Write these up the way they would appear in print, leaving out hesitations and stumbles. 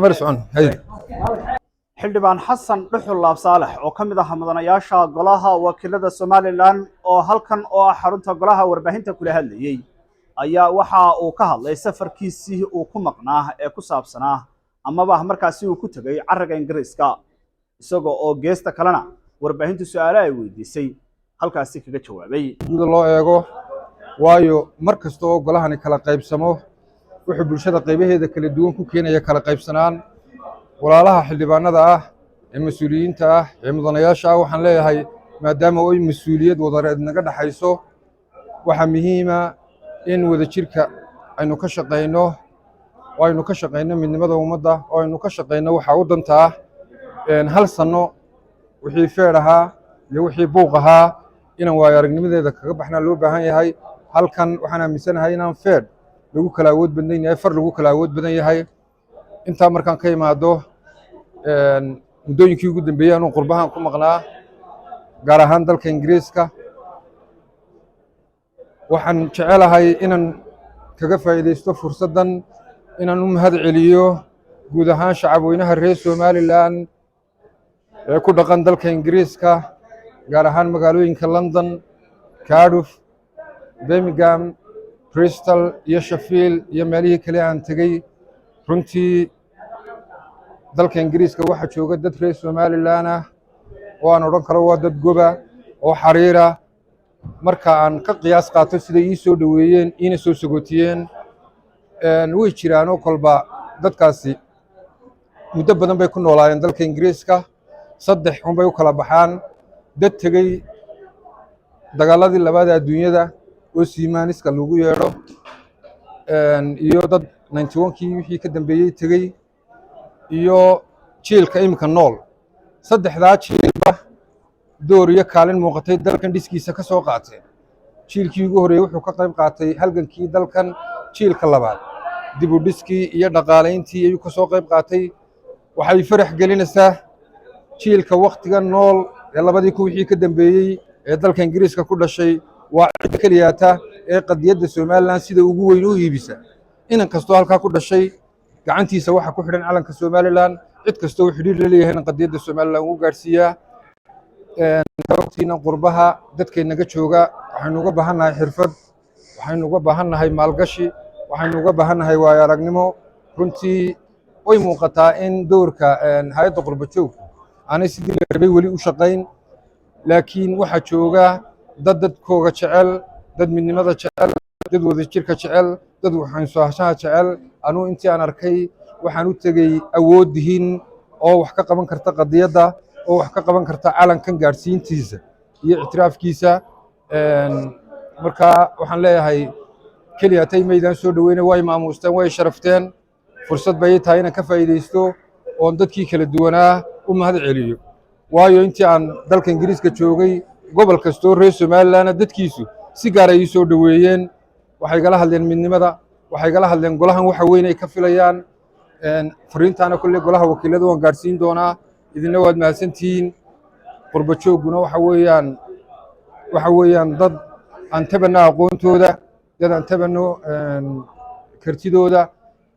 مرسون هاي xildhibaan xasan dhuxul laab saalax oo ka mid ah mudanayaasha golaha wakiilada Somaliland oo halkan oo ah xarunta golaha warbaahinta kula hadlayay ayaa waxa uu ka hadlay safarkiisii uu ku maqnaa ee ku saabsanaa amaba markaasi uu ku tagay carriga Ingiriiska isagoo oo geesta kalena warbaahintu su'aalo ay weydiisay halkaasi kaga jawaabay sida loo eego waayo markasta oo golahani kala qaybsamo wuxuu bulshada qaybaheeda kala duwan ku keenaya kala qaybsanaan walaalaha xildhibaanada ah ee mas'uuliyiinta ah ee mudanayaasha ah waxaan leeyahay maadaama ay mas'uuliyad wadareed naga dhaxayso waxa muhiim ah in wadajirka aynu ka shaqeyno oo aynu ka shaqeyno midnimada ummadda oo aynu ka shaqeyno waxa u danta ah hal sano wixii feer ahaa iyo wixii buuq ahaa inaan waayo aragnimadeeda kaga baxnaa loo baahan yahay halkan waxaan aaminsanahay inaan feer lagu kala awood badan yahay far lagu kala awood badan yahay intaa markaan ka imaado muddooyinkii ugu dambeeyay anuu qurbahan ku maqnaa gaar ahaan dalka Ingiriiska waxaan jecelahay inaan kaga faa'iideysto fursaddan inaan u mahad celiyo guud ahaan shacabweynaha reer Somaliland ee ku dhaqan dalka Ingiriiska gaar ahaan magaalooyinka London, Cardiff, Birmingham, Bristol iyo Sheffield iyo meelihii kale aan tagay runtii dalka Ingiriiska waxa jooga dad reer Somaliland ah oo aan oran karo waa dad goba oo xariira marka aan ka qiyaas qaato sida ii soo dhaweeyeen ina soo sagootiyeen way jiraan oo kolba dadkaasi muddo badan bay ku noolaayeen dalka Ingiriiska saddex bay u kala baxaan dad tagay dagaaladii labaad adduunyada oo Siimaaniska lagu yeero iyo dad 91kii wixii ka dambeeyay tagay iyo jiilka imika nool saddexdaa jiilba door iyo kaalin muuqatay dalkan dhiskiisa ka soo qaatay jiilkii ugu horeeyay wuxuu ka qayb qaatay halgankii dalkan jiilka labaad dib u dhiskii iyo dhaqaaleyntii ayuu ka soo qayb qaatay waxay farax gelinaysaa jiilka waqtiga nool ee labadii ku wixii ka dambeeyay ee dalka Ingiriiska ku dhashay waa cid kaliyaata ee qadiyadda Somaliland sida ugu weyn u iibisa inan kastoo halka ku dhashay gacantiisa waxa ku xidhan calanka Somaliland cid kastoo uu xiriir la leeyahay qadiyadda Somaliland uu gaarsiiya waqtiina qurbaha dadkeenaga jooga waxaynu uga baahannahay xirfad waxaynu uga baahannahay maalgashi waxaynu uga baahannahay waayo aragnimo runtii way muuqataa in doorka hay'adda qurba joog aanay sidii la rabay weli u shaqayn laakiin waxa jooga dadkooga jecel dad midnimada jecel dad wadajirka jecel dad waxaan soo hashaha jecel anuu intii aan arkay waxaan u tagay awoodihin oo wax ka qaban karta qadiyadda oo wax ka qaban karta calankan gaarsiintiisa iyo ictiraafkiisa marka waxaan leeyahay kaliya tay meedan soo dhaweynay way maamuusteen way sharafteen fursad bay tahay inaan ka faa'iideysto oo dadkii kala duwanaa u mahad celiyo waayo intii aan dalka Ingiriiska joogay gobol kastoo reer Somaliland dadkiisu si gaar ah soo dhaweeyeen waxay gala hadleen midnimada waxay gala hadleen golahan waxa weyn ay ka filayaan fariintaana kulli golaha wakiilada waan gaarsiin doonaa idina waad mahadsantihiin qurba jooguna waxa weeyaan dad aan tabana aqoontooda dad aan tabano kartidooda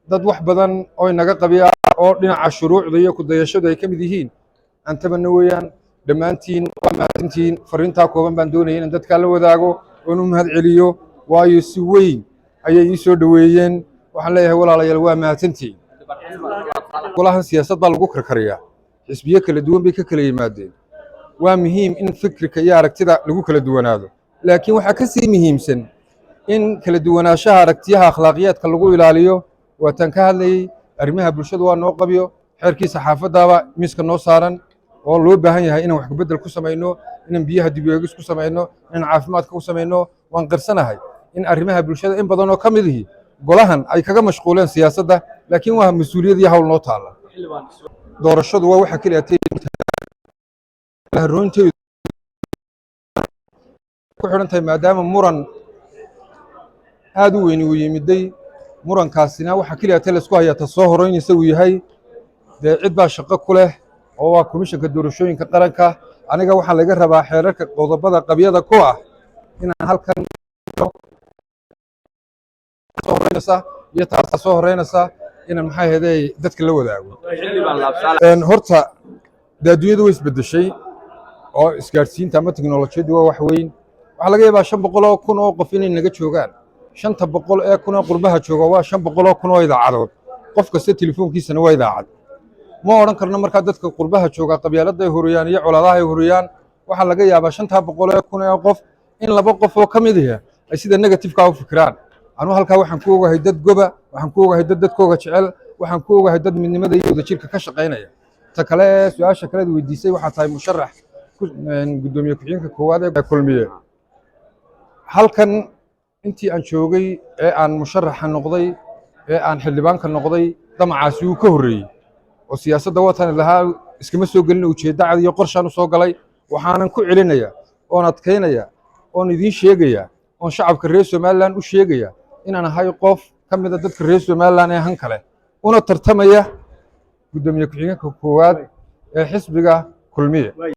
dad wax badan oo inaga qabiya oo dhinaca shuruucda iyo ku dayashada ay kamid yihiin aan tabano weeyaan dhammaantiin waa mahadsantihiin fariinta kooban baan doonayay in dadka la wadaago oo u mahad celiyo waayo si weyn ayay ii soo dhaweeyeen waxaan leeyahay walaalayaal waa mahadsantihiin golahan siyaasad baa lagu karkariyaa xisbiyo kala duwan bay ka kala yimaadeen waa muhiim in fikirka iyo aragtida lagu kala duwanaado laakiin waxa ka sii muhiimsan in kala duwanaanshaha aragtiyaha akhlaaqiyaadka lagu ilaaliyo waataan ka hadlayay arrimaha bulshada waa noo qabiyo xeerkii saxaafadaba miiska noo saaran oo loo baahan yahay inaan wax ka bedel ku sameeyno inaan biyaha dib u eegis ku sameeyno inaan caafimaadka ku sameeyno waan qarsanahay in arrimaha bulshada in badan oo ka mid yihiin golahan ay kaga mashquuleen siyaasadda laakiin waa mas'uuliyad iyo hawl noo taala doorashadu waa waxa kaliya runtii ku xidhantahay maadaama muran aad u weyn uu yimiday murankaasina waxa kaliya la isku hayaa soo horeynaysa uu yahay cid baa shaqo ku leh oo waa komishanka doorashooyinka qaranka aniga waxaa laga rabaa xeerarka qodobada qabyada ku ah inaan halkan soo horeynaysa iyo taas soo horeynaysa inaan maxay ahaydey dadka la wadaago horta dee adduunyadu way isbeddeshay oo isgaadhsiinta ama teknolojiyaddu waa wax weyn waxaa laga yaabaa 500 kun oo qof inay naga joogaan 500 kun oo qurbaha jooga waa 500 kun oo idaacadood qof kasta telefoonkiisana waa idaacad ma odhan karno markaa dadka qurbaha jooga qabyaaladda ay horiyaan iyo colaadaha ay horiyaan waxaa laga yaabaa 500 kun oo qof in 2 qof oo ka mid ah ay sida negative-ka u fikiraan anuu halkaa waxaan ku ogahay dad goba waxaan ku ogahay dad dadkooga jecel waxaan ku ogahay dad midnimada iyo wadajirka ka shaqaynaya ta kale su'aasha kale weydiisay waxaa tahay musharax gudoomiye ku-xigeenka koowaad ee kulmiye halkan intii aan joogay ee aan musharaxa noqday ee aan xildhibaanka noqday damacaasi uu ka horreeyey oo siyaasadda watan lahaa iskama soo gelin ujeedda cad iyo qorshaan u soo galay waxaanan ku celinaya oon adkaynaya oon idiin sheegaya oon shacabka reer Somaliland u sheegaya inaan ahay qof ka mid ah dadka reer Somaliland ee han kale una tartamaya gudoomiye ku-xigeenka koowaad ee xisbiga kulmiye